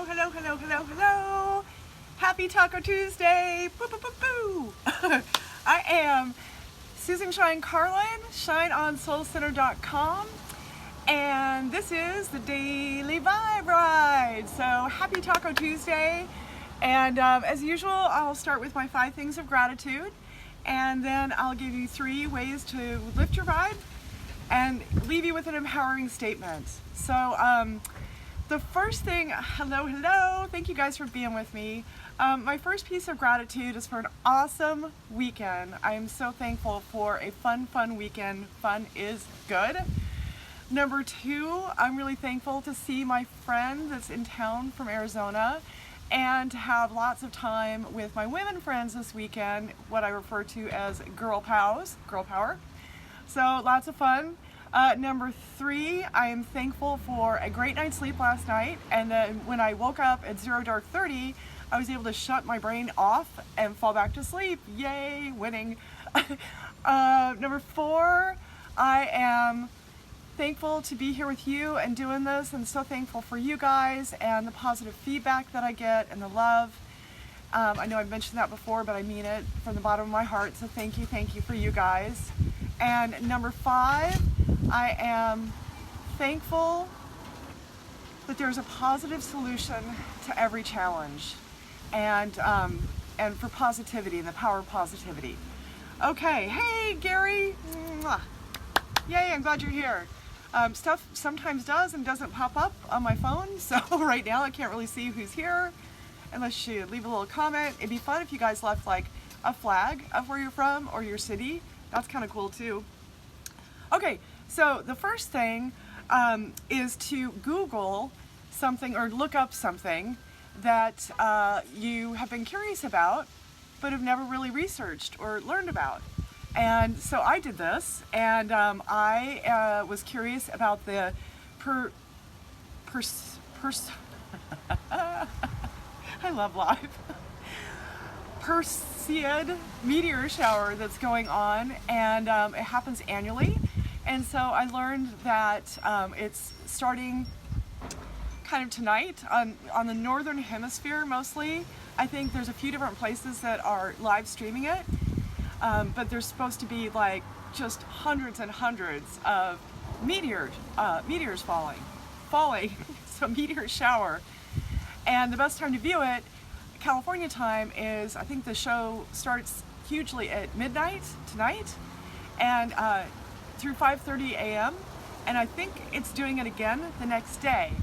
Hello, hello, hello, hello, hello. Happy Taco Tuesday. Boo, boo, boo, boo. I am Susan Shine Carlin, shineonsoulcenter.com, and this is the Daily Vibe Ride. So happy Taco Tuesday. And as usual, I'll start with my 5 things of gratitude, and then I'll give you 3 ways to lift your vibe and leave you with an empowering statement. So the first thing, hello, thank you guys for being with me. My first piece of gratitude is for an awesome weekend. I am so thankful for a fun weekend. Fun is good. Number 2, I'm really thankful to see my friend that's in town from Arizona and to have lots of time with my women friends this weekend, what I refer to as girl pals, girl power. So lots of fun. Number 3, I am thankful for a great night's sleep last night, and then when I woke up at 0:30, I was able to shut my brain off and fall back to sleep. Yay, winning. Number 4, I am thankful to be here with you and doing this, and so thankful for you guys and the positive feedback that I get and the love. I know I've mentioned that before, but I mean it from the bottom of my heart, so thank you for you guys. And number 5, I am thankful that there's a positive solution to every challenge, and for positivity and the power of positivity. Okay, hey Gary, mwah. Yay, I'm glad you're here. Stuff sometimes does and doesn't pop up on my phone, so right now I can't really see who's here unless you leave a little comment. It'd be fun if you guys left like a flag of where you're from or your city. That's kind of cool too. Okay, so the first thing is to Google something or look up something that you have been curious about but have never really researched or learned about. And so I did this, and I was curious about the I love live. Perseid meteor shower that's going on, and it happens annually. And so I learned that it's starting kind of tonight on the northern hemisphere mostly. I think there's a few different places that are live streaming it, but there's supposed to be like just hundreds and hundreds of meteors falling. So meteor shower. And the best time to view it, California time, is I think the show starts hugely at midnight tonight and through 5:30 a.m. and I think it's doing it again the next day.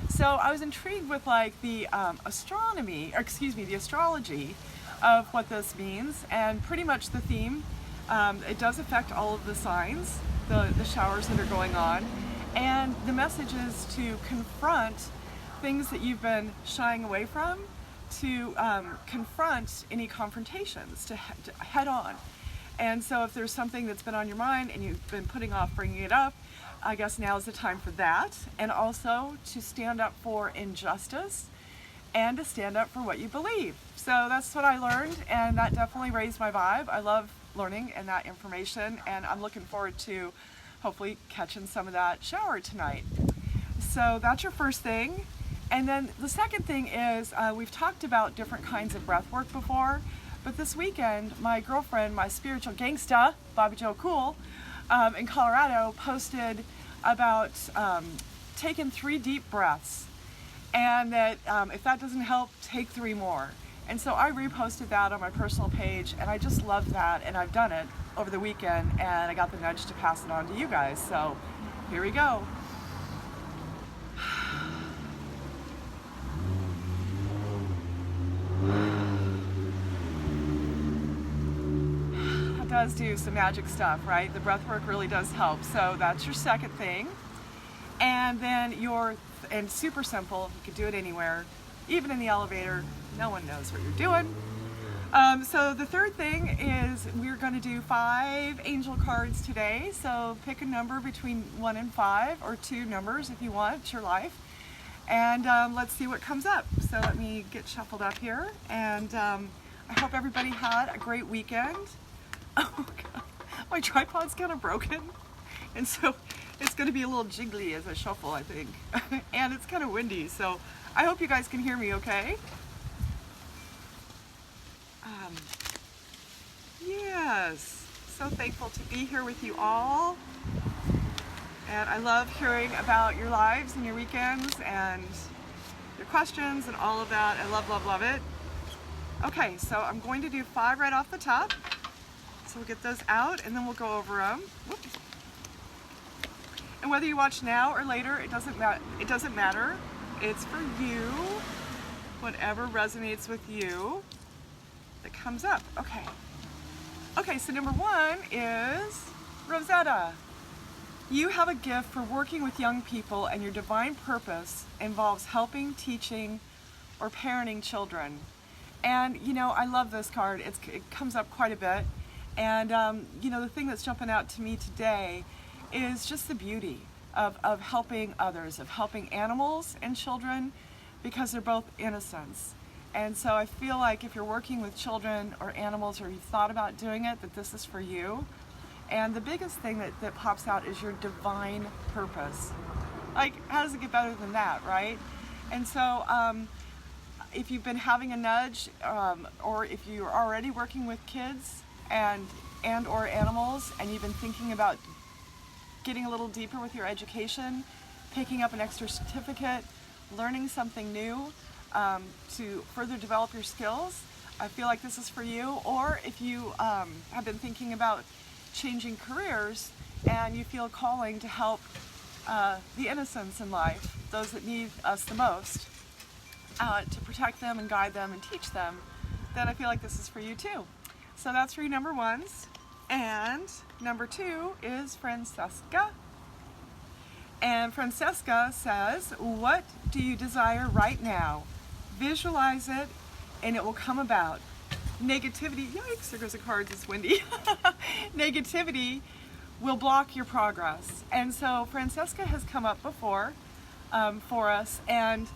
So I was intrigued with like the the astrology of what this means, and pretty much the theme. It does affect all of the signs, the showers that are going on, and the message is to confront things that you've been shying away from, to confront any confrontations, to head on. And so if there's something that's been on your mind and you've been putting off bringing it up, I guess now is the time for that, and also to stand up for injustice and to stand up for what you believe. So that's what I learned, and that definitely raised my vibe. I love learning and that information, and I'm looking forward to hopefully catching some of that shower tonight. So that's your first thing. And then the second thing is, we've talked about different kinds of breath work before, but this weekend, my girlfriend, my spiritual gangsta, Bobby Joe Cool, in Colorado, posted about taking 3 deep breaths, and that if that doesn't help, take 3 more. And so I reposted that on my personal page, and I just love that, and I've done it over the weekend, and I got the nudge to pass it on to you guys. So here we go. That does do some magic stuff, right? The breath work really does help. So that's your second thing. And then and super simple, you could do it anywhere, even in the elevator, no one knows what you're doing. So the third thing is we're going to do 5 angel cards today. So pick a number between 1 and 5, or 2 numbers if you want, it's your life. And let's see what comes up. So let me get shuffled up here, and I hope everybody had a great weekend. Oh God, my tripod's kind of broken, and so it's going to be a little jiggly as I shuffle, I think. And it's kind of windy, so I hope you guys can hear me okay. Yes, so thankful to be here with you all. And I love hearing about your lives and your weekends and your questions and all of that. I love, love, love it. Okay, so I'm going to do 5 right off the top. So we'll get those out and then we'll go over them. Whoops. And whether you watch now or later, it doesn't matter. It's for you. Whatever resonates with you that comes up. Okay, so number 1 is Rosetta. You have a gift for working with young people, and your divine purpose involves helping, teaching, or parenting children. And you know, I love this card. It comes up quite a bit. And you know, the thing that's jumping out to me today is just the beauty of helping others, of helping animals and children, because they're both innocents. And so I feel like if you're working with children or animals, or you've thought about doing it, that this is for you. And the biggest thing that pops out is your divine purpose. Like, how does it get better than that, right? And so if you've been having a nudge, or if you're already working with kids and or animals, and you've been thinking about getting a little deeper with your education, picking up an extra certificate, learning something new to further develop your skills, I feel like this is for you. Or if you have been thinking about changing careers and you feel calling to help the innocents in life, those that need us the most, to protect them and guide them and teach them, then I feel like this is for you too. So that's for your number 1s. And number 2 is Francesca. And Francesca says, what do you desire right now? Visualize it and it will come about. Negativity, yikes, there goes the cards, it's windy. Negativity will block your progress. And so Francesca has come up before for us. And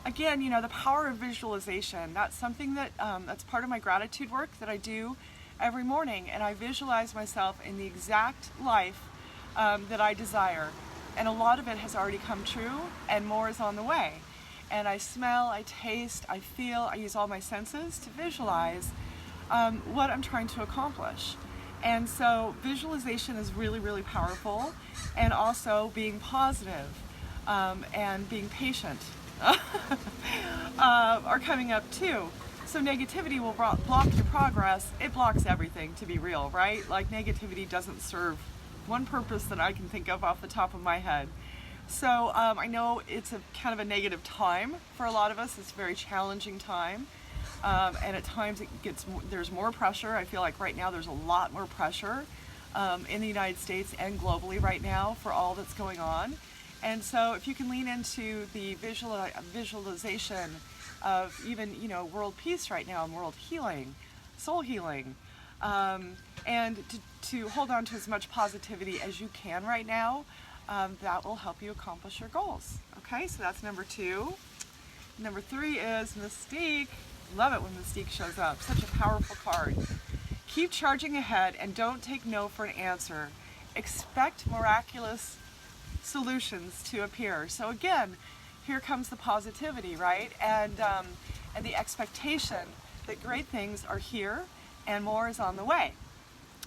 again, you know, the power of visualization, that's something that that's part of my gratitude work that I do every morning. And I visualize myself in the exact life that I desire. And a lot of it has already come true, and more is on the way. And I smell, I taste, I feel, I use all my senses to visualize what I'm trying to accomplish. And so visualization is really, really powerful, and also being positive and being patient are coming up too. So negativity will block your progress. It blocks everything, to be real, right? Like, negativity doesn't serve one purpose that I can think of off the top of my head. So I know it's a kind of a negative time for a lot of us. It's a very challenging time. And at times there's more pressure. I feel like right now there's a lot more pressure in the United States and globally right now for all that's going on. And so if you can lean into the visualization of even, you know, world peace right now and world healing, soul healing, and to hold on to as much positivity as you can right now, that will help you accomplish your goals. Okay, so that's number 2. Number 3 is Mystique. Love it when Mystique shows up. Such a powerful card. Keep charging ahead and don't take no for an answer. Expect miraculous solutions to appear. So again, here comes the positivity, right? And the expectation that great things are here and more is on the way.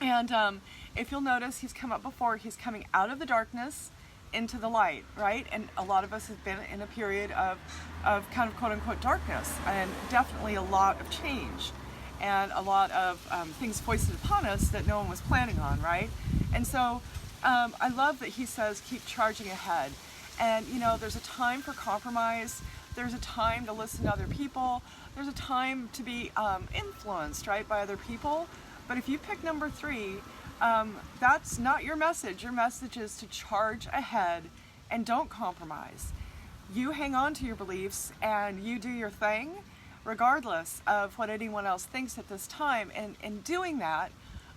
And if you'll notice, he's come up before, he's coming out of the darkness into the light, right? And a lot of us have been in a period of kind of quote-unquote darkness, and definitely a lot of change and a lot of things foisted upon us that no one was planning on, right? And so I love that he says keep charging ahead. And you know, there's a time for compromise, there's a time to listen to other people, there's a time to be influenced, right, by other people. But if you pick number 3, that's not your message. Your message is to charge ahead and don't compromise. You hang on to your beliefs and you do your thing regardless of what anyone else thinks at this time. And in doing that,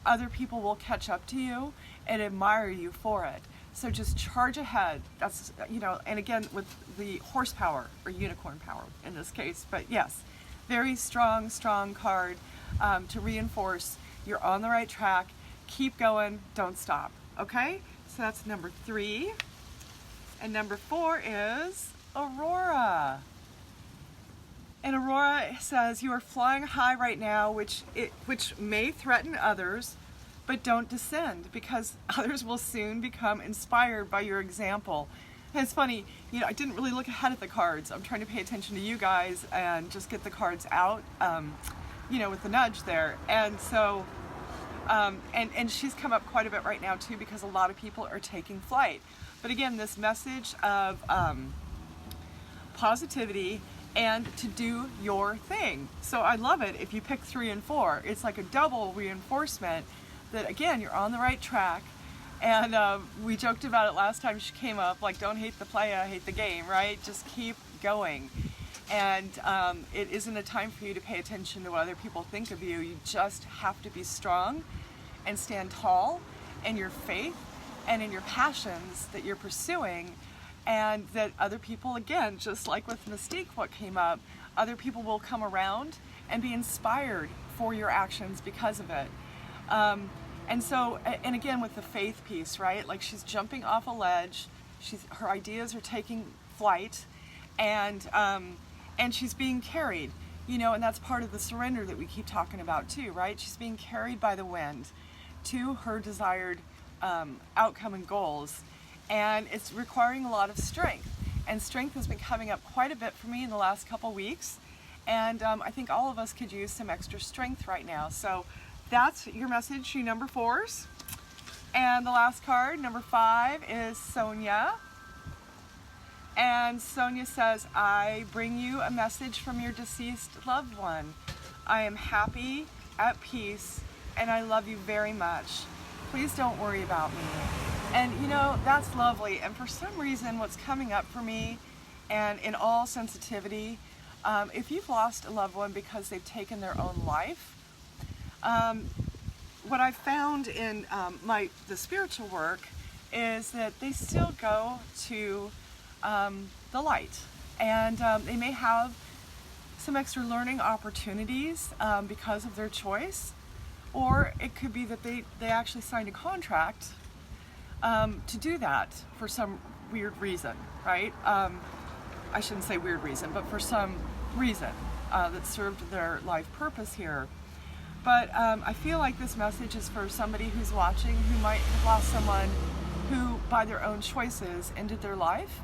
other people will catch up to you and admire you for it. So just charge ahead. That's, you know, and again with the horsepower or unicorn power in this case. But yes, very strong card to reinforce you're on the right track. Keep going, don't stop. Okay, so that's number 3. And number 4 is Aurora. Laura says, you are flying high right now, which may threaten others, but don't descend, because others will soon become inspired by your example. And it's funny, I didn't really look ahead at the cards. I'm trying to pay attention to you guys and just get the cards out, with the nudge there. And so, and she's come up quite a bit right now too, because a lot of people are taking flight. But again, this message of positivity and to do your thing. So I love it if you pick 3 and 4. It's like a double reinforcement that, again, you're on the right track. And we joked about it last time she came up, like, don't hate the playa, hate the game, right? Just keep going. And it isn't a time for you to pay attention to what other people think of you. You just have to be strong and stand tall in your faith and in your passions that you're pursuing, and that other people, again, just like with Mystique, what came up, other people will come around and be inspired for your actions because of it. And so, and again, with the faith piece, right? Like, she's jumping off a ledge, her ideas are taking flight, and she's being carried, and that's part of the surrender that we keep talking about too, right? She's being carried by the wind to her desired outcome and goals, and it's requiring a lot of strength. And strength has been coming up quite a bit for me in the last couple weeks, and I think all of us could use some extra strength right now. So that's your message, you number 4s. And the last card, number 5, is Sonia. And Sonia says, I bring you a message from your deceased loved one. I am happy, at peace, and I love you very much. Please don't worry about me. And that's lovely. And for some reason, what's coming up for me, and in all sensitivity, if you've lost a loved one because they've taken their own life, what I've found in the spiritual work is that they still go to the light, and they may have some extra learning opportunities because of their choice, or it could be that they actually signed a contract to do that for some weird reason, right? I shouldn't say weird reason, but for some reason that served their life purpose here. But I feel like this message is for somebody who's watching who might have lost someone who, by their own choices, ended their life.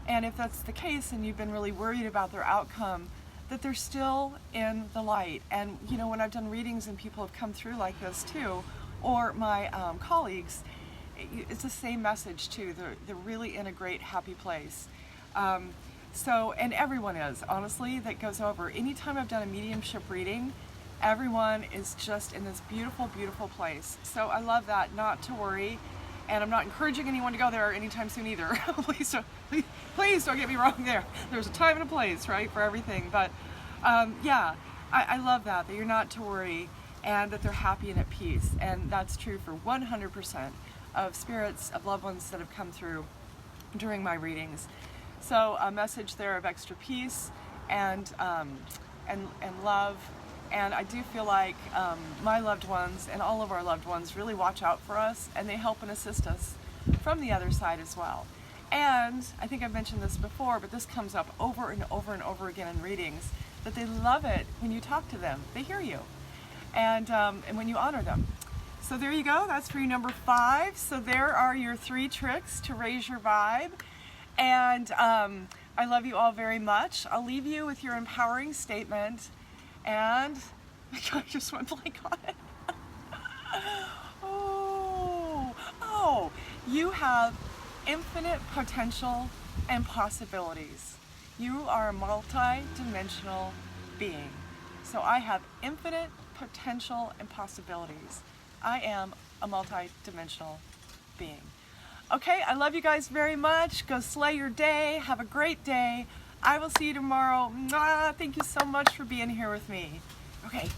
And if that's the case and you've been really worried about their outcome, that they're still in the light. And when I've done readings and people have come through like this too, or my colleagues, it's the same message too. They're really in a great, happy place. And everyone is, honestly, that goes over. Anytime I've done a mediumship reading, everyone is just in this beautiful, beautiful place. So I love that, not to worry. And I'm not encouraging anyone to go there anytime soon either. Please don't get me wrong there. There's a time and a place, right, for everything. But I love that you're not to worry, and that they're happy and at peace. And that's true for 100% of spirits of loved ones that have come through during my readings. So a message there of extra peace and love. And I do feel like my loved ones and all of our loved ones really watch out for us, and they help and assist us from the other side as well. And I think I've mentioned this before, but this comes up over and over and over again in readings, that they love it when you talk to them. They hear you, and when you honor them. So there you go. That's for you number 5. So there are your 3 tricks to raise your vibe. And I love you all very much. I'll leave you with your empowering statement. And I just went blank on it. You have infinite potential and possibilities. You are a multi-dimensional being. So I have infinite potential and possibilities. I am a multi-dimensional being. Okay, I love you guys very much. Go slay your day. Have a great day. I will see you tomorrow. Mwah! Thank you so much for being here with me. Okay.